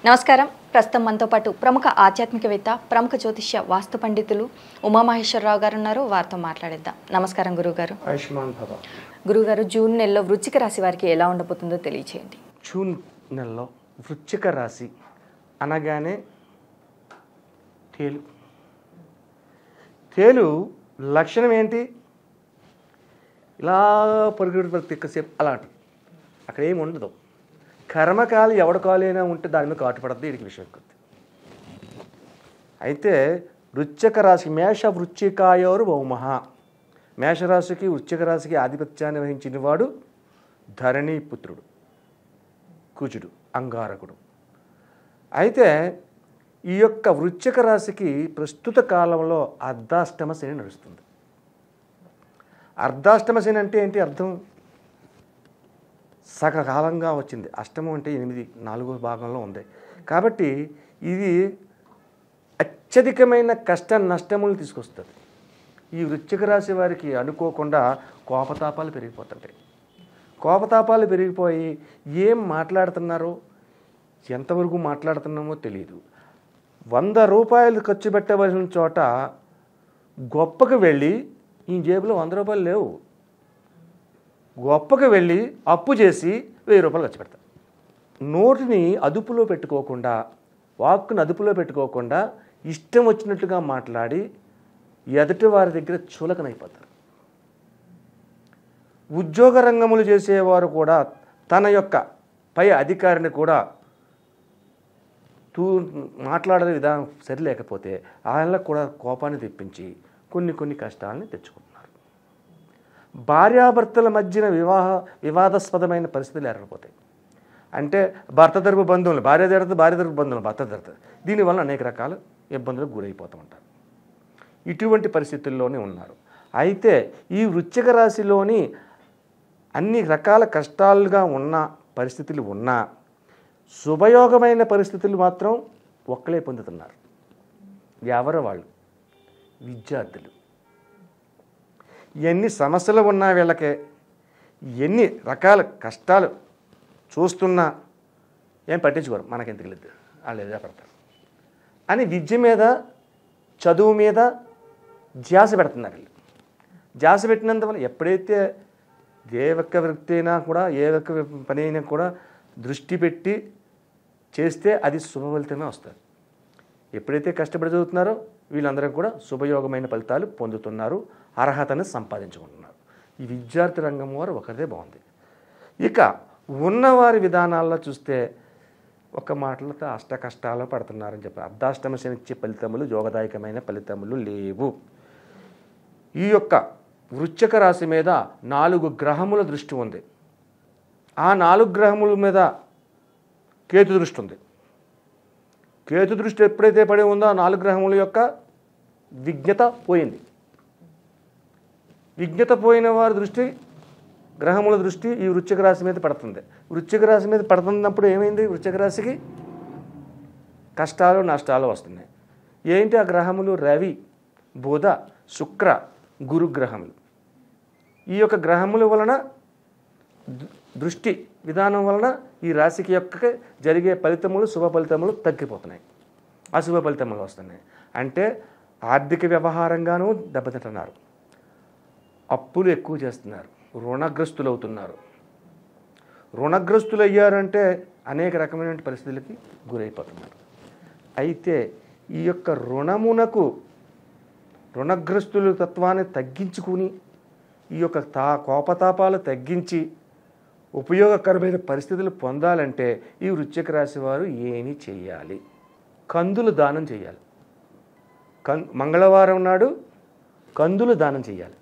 నమస్కారం. ప్రస్తుతం మనతో పాటు ప్రముఖ ఆధ్యాత్మికవేత్త, ప్రముఖ జ్యోతిష్య వాస్తు పండితులు ఉమామహేశ్వరరావు గారు ఉన్నారు. వారితో మాట్లాడిద్దాం. నమస్కారం గురుగారు. ఆయుష్మాన్ భవ. గురుగారు, జూన్ నెలలో వృశ్చిక రాశి వారికి ఎలా ఉండబోతుందో తెలియచేయండి. జూన్ నెలలో వృశ్చిక రాశి అనగానే తేలు లక్షణం ఏంటి? ఇలా పరుగుడు ఎక్కువసేపు అలాంటి అక్కడ ఏమి ఉండదు. కర్మకాలు ఎవడ కాలైనా ఉంటే దాని మీద కాటు పడుతుంది. వీడికి విషయం ఎక్కువ. అయితే వృశ్చిక రాశి మేష వృశ్చికాయోరు భౌమః. మేషరాశికి వృశ్చిక రాశికి ఆధిపత్యాన్ని వహించిన వాడు ధరణీపుత్రుడు కుజుడు, అంగారకుడు. అయితే ఈ యొక్క వృశ్చిక రాశికి ప్రస్తుత కాలంలో అర్ధాష్టమ శని నడుస్తుంది. అర్ధాష్టమ శని అంటే ఏంటి అర్థం? సగకాలంగా వచ్చింది. అష్టమం అంటే 8, 4వ భాగంలో ఉంది. కాబట్టి ఇది అత్యధికమైన కష్ట నష్టములు తీసుకొస్తుంది. ఈ వృశ్చిక రాశి వారికి అనుకోకుండా కోపతాపాలు పెరిగిపోతుంటాయి. కోపతాపాలు పెరిగిపోయి ఏం మాట్లాడుతున్నారో, ఎంతవరకు మాట్లాడుతున్నామో తెలియదు. 100 రూపాయలు ఖర్చు పెట్టవలసిన చోట గొప్పకు వెళ్ళి ఈ జేబులో 100 రూపాయలు లేవు, గొప్పకు వెళ్ళి అప్పు చేసి 1000 రూపాయలు ఖర్చు పెడతారు. నోటిని అదుపులో పెట్టుకోకుండా, వాక్కుని అదుపులో పెట్టుకోకుండా ఇష్టం వచ్చినట్లుగా మాట్లాడి ఎదుటి వారి దగ్గర చులకనైపోతారు. ఉద్యోగ రంగములు చేసేవారు కూడా తన యొక్క పై అధికారిని కూడా మాట్లాడే విధానం సరిలేకపోతే ఆయనకు కూడా కోపాన్ని తెప్పించి కొన్ని కష్టాలని తెచ్చుకుంటున్నారు. భార్యాభర్తల మధ్యన వివాదాస్పదమైన పరిస్థితులు ఏర్పడిపోతాయి. అంటే భర్త తరపు బంధువులు భార్య తరపు, భార్య తరపు బంధువులు భర్త తరపు, దీనివల్ల అనేక రకాల ఇబ్బందులకు గురైపోతూ ఉంటారు. ఇటువంటి పరిస్థితుల్లోనే ఉన్నారు. అయితే ఈ వృశ్చిక రాశిలోని అన్ని రకాల కష్టాలుగా ఉన్న పరిస్థితులు ఉన్నా శుభయోగమైన పరిస్థితులు మాత్రం ఒక్కలే పొందుతున్నారు. ఎవరు వాళ్ళు? విద్యార్థులు. ఎన్ని సమస్యలు ఉన్నా వీళ్ళకే, ఎన్ని రకాల కష్టాలు చూస్తున్నా ఏం పట్టించుకోరు. మనకెందుకు లేదు, వాళ్ళు ఏదో పడతారు అని విద్య మీద, చదువు మీద ధ్యాస పెడుతున్నారు వీళ్ళు. ధ్యాస పెట్టినందువల్ల ఎప్పుడైతే ఏ ఒక్క వృత్తి అయినా కూడా, ఏ ఒక్క పని అయినా కూడా దృష్టి పెట్టి చేస్తే అది శుభ ఫలితమే వస్తుంది. ఎప్పుడైతే కష్టపడి చదువుతున్నారో వీళ్ళందరూ కూడా శుభయోగమైన ఫలితాలు పొందుతున్నారు, అర్హతను సంపాదించుకుంటున్నారు. ఈ విద్యార్థి రంగం వారు ఒకదే బాగుంది. ఇక ఉన్నవారి విధానాల్లో చూస్తే ఒక మాటలతో అష్ట కష్టాలు పడుతున్నారని చెప్పి అర్ధాష్టమ శని ఇచ్చే ఫలితములు, యోగదాయకమైన ఫలితములు లేవు. ఈ యొక్క వృశ్చిక రాశి మీద 4 గ్రహముల దృష్టి ఉంది. ఆ 4 గ్రహముల మీద కేతు దృష్టి ఉంది. కేతు దృష్టి ఎప్పుడైతే పడి ఉందో ఆ 4 గ్రహముల యొక్క విజ్ఞత పోయింది. విజ్ఞత పోయిన వారి దృష్టి, గ్రహముల దృష్టి ఈ వృశ్చిక రాశి మీద పడుతుంది. వృశ్చిక రాశి మీద పడుతున్నప్పుడు ఏమైంది? వృశ్చిక రాశికి కష్టాలు నష్టాలు వస్తున్నాయి. ఏంటి ఆ గ్రహములు? రవి, బుధ, శుక్ర, గురు గ్రహములు. ఈ యొక్క గ్రహముల వలన దృష్టి విధానం వలన ఈ రాశికి యొక్క జరిగే ఫలితములు, శుభ ఫలితములు తగ్గిపోతున్నాయి, అశుభ ఫలితములు వస్తున్నాయి. అంటే ఆర్థిక వ్యవహారంగానూ దెబ్బతింటున్నారు, అప్పులు ఎక్కువ చేస్తున్నారు, రుణగ్రస్తులు అవుతున్నారు. రుణగ్రస్తులు అయ్యారంటే అనేక రకమైన పరిస్థితులకి గురైపోతున్నారు. అయితే ఈ యొక్క రుణగ్రస్తుల తత్వాన్ని తగ్గించుకుని ఈ యొక్క కోపతాపాలు తగ్గించి ఉపయోగకరమైన పరిస్థితులు పొందాలంటే ఈ వృశ్చిక రాశి వారు ఏమి చేయాలి? కందులు దానం చేయాలి. మంగళవారం నాడు కందులు దానం చేయాలి.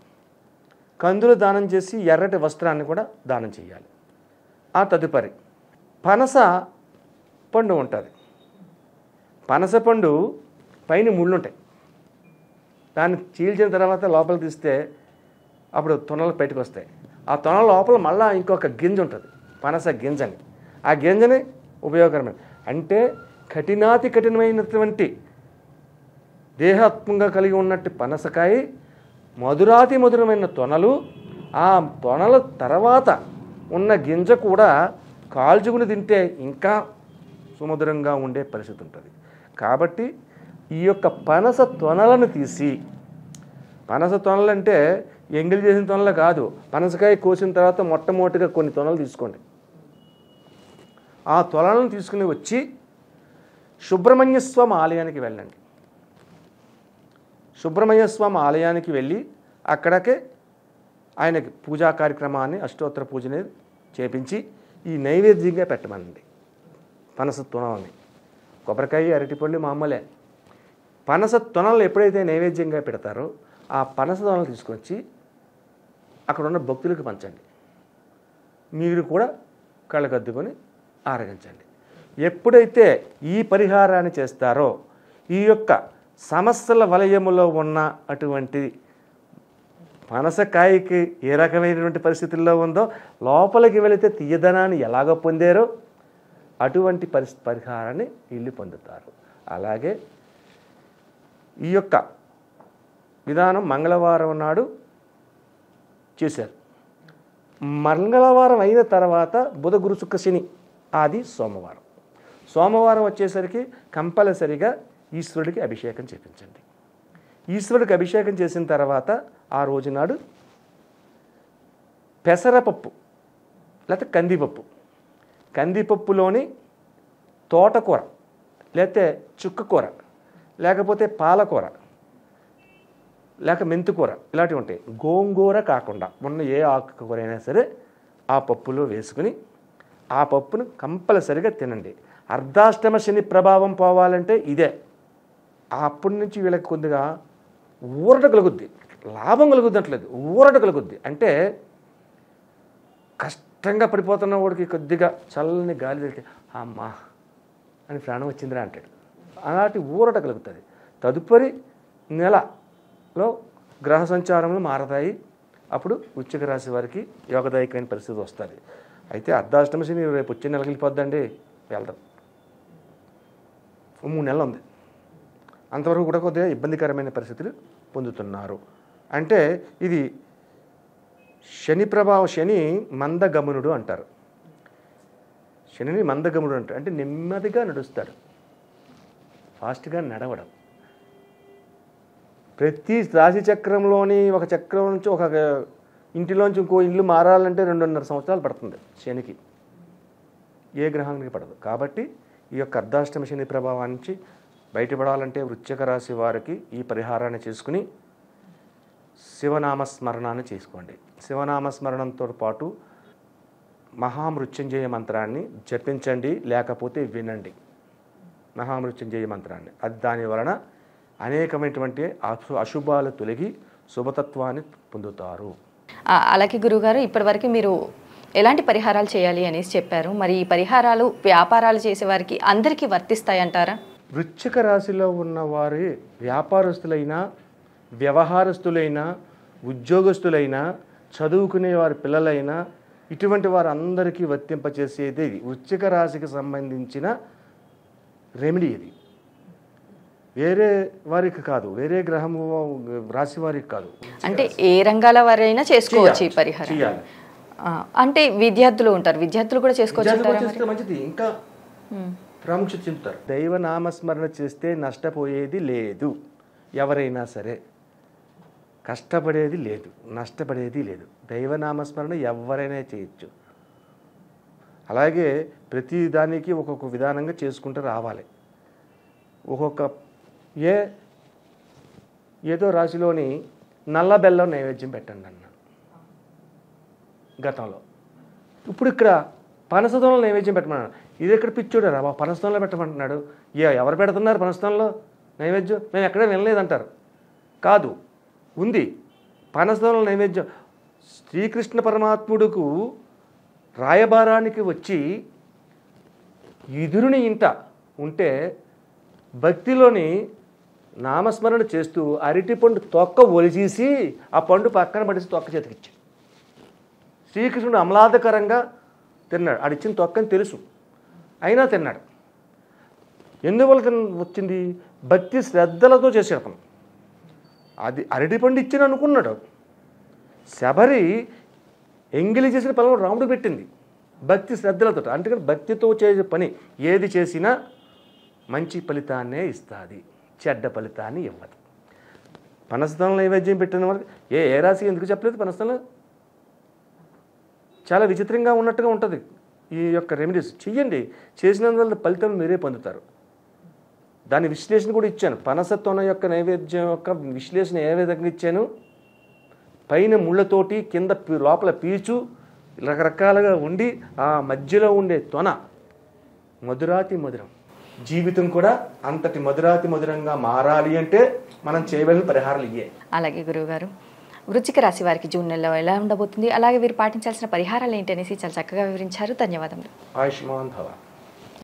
కందులు దానం చేసి ఎర్రటి వస్త్రాన్ని కూడా దానం చేయాలి. ఆ తదుపరి పనస పండు ఉంటుంది. పనస పండు పైన ముళ్ళు ఉంటాయి. దాన్ని చీల్చిన తర్వాత లోపల తీస్తే అప్పుడు తొనలు బయటకు వస్తాయి. ఆ తొనల లోపల మళ్ళీ ఇంకొక గింజ ఉంటుంది, పనస గింజని. ఆ గింజని ఉపయోగకరమైన అంటే కఠినమైనటువంటి దేహాత్మంగా కలిగి ఉన్నట్టు పనసకాయ, మధురమైన తొనలు, ఆ తొనల తర్వాత ఉన్న గింజ కూడా కాల్చుకుని తింటే ఇంకా సుమధురంగా ఉండే పరిస్థితి ఉంటుంది. కాబట్టి ఈ యొక్క పనస తొనలను తీసి, పనస తొనలు అంటే ఎంగిలి చేసిన తొనలు కాదు, పనసకాయ కోసిన తర్వాత మొట్టమొదటిగా కొన్ని తొనలు తీసుకోండి. ఆ తొనలను తీసుకుని వచ్చి సుబ్రహ్మణ్య స్వామి ఆలయానికి వెళ్ళండి. సుబ్రహ్మణ్య స్వామి ఆలయానికి వెళ్ళి అక్కడికే ఆయనకి పూజా కార్యక్రమాన్ని, అష్టోత్తర పూజని చేపించి ఈ నైవేద్యంగా పెట్టమనండి. పనస తొనలని, కొబ్బరికాయ అరటిపళ్ళు మామూలే. పనస తొనలు ఎప్పుడైతే నైవేద్యంగా పెడతారో ఆ పనస తొనలు తీసుకొచ్చి అక్కడ ఉన్న భక్తులకు పంచండి. మీరు కూడా కళ్ళకద్దుకొని ఆరగించండి. ఎప్పుడైతే ఈ పరిహారాన్ని చేస్తారో ఈ యొక్క సమస్యల వలయములో ఉన్న అటువంటి పనసకాయకి ఏ రకమైనటువంటి పరిస్థితుల్లో ఉందో లోపలికి వెళితే తీయదనాన్ని ఎలాగో పొందారో అటువంటి పరిహారాన్ని వీళ్ళు పొందుతారు. అలాగే ఈ యొక్క విధానం మంగళవారం నాడు చేశారు. మంగళవారం అయిన తర్వాత బుధ గురు శుక్ర శని ఆది సోమవారం. సోమవారం వచ్చేసరికి కంపల్సరిగా ఈశ్వరుడికి అభిషేకం చేయించండి. ఈశ్వరుడికి అభిషేకం చేసిన తర్వాత ఆ రోజు నాడు పెసరపప్పు లేకపోతే కందిపప్పులోని తోటకూర లేకపోతే చుక్కకూర లేకపోతే పాలకూర లేక మెంతికూర ఇలాంటివి ఉంటాయి. గోంగూర కాకుండా ఉన్న ఏ ఆకుకూర అయినా సరే ఆ పప్పులో వేసుకుని ఆ పప్పును కంపల్సరిగా తినండి. అర్ధాష్టమ శని ప్రభావం పోవాలంటే ఇదే. అప్పటి నుంచి వీళ్ళకి కొద్దిగా ఊరట కలుగుద్ది, లాభం కలుగుద్ది అంటలేదు, ఊరట కలుగుద్ది. అంటే కష్టంగా పడిపోతున్న వాడికి కొద్దిగా చల్లని గాలి వెళ్తే అమ్మా అని ప్రాణం వచ్చిందిరా అంటాడు. అలాంటి ఊరట కలుగుతుంది. తదుపరి నెలలో గ్రహ సంచారములు మారతాయి. అప్పుడు వృశ్చిక రాశి వారికి యోగదాయకమైన పరిస్థితి వస్తుంది. అయితే అర్ధాష్టమ శని రేపు వచ్చే నెలకి వెళ్ళిపోద్దండి, వెళ్దాం. 3 నెలలు ఉంది. అంతవరకు కూడా కొద్దిగా ఇబ్బందికరమైన పరిస్థితులు పొందుతున్నారు. అంటే ఇది శని ప్రభావం. శని మందగమనుడు అంటారు. శనిని మందగమనుడు అంటారు. అంటే నెమ్మదిగా నడుస్తాడు, ఫాస్ట్గా నడవడం. ప్రతి రాశి చక్రంలోని ఒక చక్రం నుంచి ఒక ఇంటిలోంచి ఇంకో ఇల్లు మారాలంటే 2.5 సంవత్సరాలు పడుతుంది శనికి. ఏ గ్రహానికి పడదు. కాబట్టి ఈ యొక్క అర్ధాష్టమ శని ప్రభావం నుంచి బయటపడాలంటే వృశ్చిక రాశి వారికి ఈ పరిహారాన్ని చేసుకుని శివనామస్మరణాన్ని చేసుకోండి. శివనామస్మరణంతో పాటు మహామృత్యుంజయ మంత్రాన్ని జపించండి, లేకపోతే వినండి. మహామృత్యుంజయ మంత్రాన్ని, అది దాని వలన అనేకమైనటువంటి అశుభాలు తొలగి శుభతత్వాన్ని పొందుతారు. అలాగే గురుగారు, ఇప్పటివరకు మీరు ఎలాంటి పరిహారాలు చేయాలి అనేసి చెప్పారు. మరి ఈ పరిహారాలు వ్యాపారాలు చేసేవారికి అందరికీ వర్తిస్తాయంటారా? వృశ్చిక రాశిలో ఉన్న వారి వ్యాపారస్తులైనా, వ్యవహారస్తులైనా, ఉద్యోగస్తులైనా, చదువుకునే వారి పిల్లలైనా ఇటువంటి వారందరికీ వర్తింపచేసేది ఇది. వృశ్చిక రాశికి సంబంధించిన రెమెడీ ఇది. వేరే వారికి కాదు, వేరే గ్రహము రాశి వారికి కాదు. అంటే ఏ రంగాల వారైనా చేసుకోవచ్చు ఈ పరిహారం. చేయాలి. అంటే విద్యార్థులు ఉంటారు, విద్యార్థులు కూడా చేసుకోవచ్చు. మంచిది, ఇంకా ప్రాముఖ్యత చెందుతారు. దైవ నామస్మరణ చేస్తే నష్టపోయేది లేదు. ఎవరైనా సరే కష్టపడేది లేదు, నష్టపడేది లేదు. దైవనామస్మరణ ఎవరైనా చేయొచ్చు. అలాగే ప్రతి దానికి ఒక్కొక్క విధానంగా చేసుకుంటూ రావాలి. ఒక్కొక్క ఏదో రాశిలోని నల్ల బెల్లం నైవేద్యం పెట్టండి అన్నాను గతంలో. ఇప్పుడు ఇక్కడ పనసతోనలో నైవేద్యం పెట్టమన్నాడు. ఇది ఎక్కడ పిచ్చోడు రా బాబు, పనసతోనలో పెట్టమంటున్నాడు. ఎవరు పెడుతున్నారు పనసతోనలో నైవేద్యం? మేము ఎక్కడే వినలేదంటారు. కాదు, ఉంది. పనసతోనలో నైవేద్యం శ్రీకృష్ణ పరమాత్ముడుకు రాయబారానికి వచ్చి ఎదురుని ఇంట ఉంటే భక్తిలోని నామస్మరణ చేస్తూ అరటిపండు తొక్క ఒలిచేసి ఆ పండు పక్కన పడేసి తొక్క చేతికిచ్చాడు. శ్రీకృష్ణుడు అమలాదకరంగా తిన్నాడు. ఆడిచ్చిన తొక్కని తెలుసు, అయినా తిన్నాడు. ఎందువల్ల వచ్చింది? భక్తి శ్రద్ధలతో చేసాడు అతను. అది అరటిపండు ఇచ్చిన అనుకున్నాడు. శబరి ఎంగిలి చేసిన పొలం రాముడు పెట్టింది. భక్తి శ్రద్ధలతో, అంటే భక్తితో చేసే పని ఏది చేసినా మంచి ఫలితాన్నే ఇస్తుంది, చెడ్డ ఫలితాన్ని ఇవ్వదు. పనసతంలో నైవేద్యం పెట్టిన వాళ్ళకి ఏ రాశి ఎందుకు చెప్పలేదు? పనసతంలో చాలా విచిత్రంగా ఉన్నట్టుగా ఉంటుంది. ఈ యొక్క రెమెడీస్ చెయ్యండి, చేసినందువల్ల ఫలితం మీరే పొందుతారు. దాని విశ్లేషణ కూడా ఇచ్చాను. పనసతోన యొక్క నైవేద్యం యొక్క విశ్లేషణ ఏ విధంగా ఇచ్చాను. పైన ముళ్ళతోటి కింద లోపల పీచు రకరకాలుగా ఉండి ఆ మధ్యలో ఉండే తొన మధురాతి మధురం. జీవితం కూడా అంతటి మధురాతి మధురంగా మారాలి అంటే మనం చేయవలసిన పరిహారాలు ఇయ్యే. అలాగే గురువుగారు, వృశ్చిక రాశి వారికి జూన్ నెలలో ఎలా ఉండబోతుంది, అలాగే వీరు పాటించాల్సిన పరిహారాలు ఏంటి అనేసి చాలా చక్కగా వివరించారు. ధన్యవాదములు. ఆయుష్మాన్ భవ.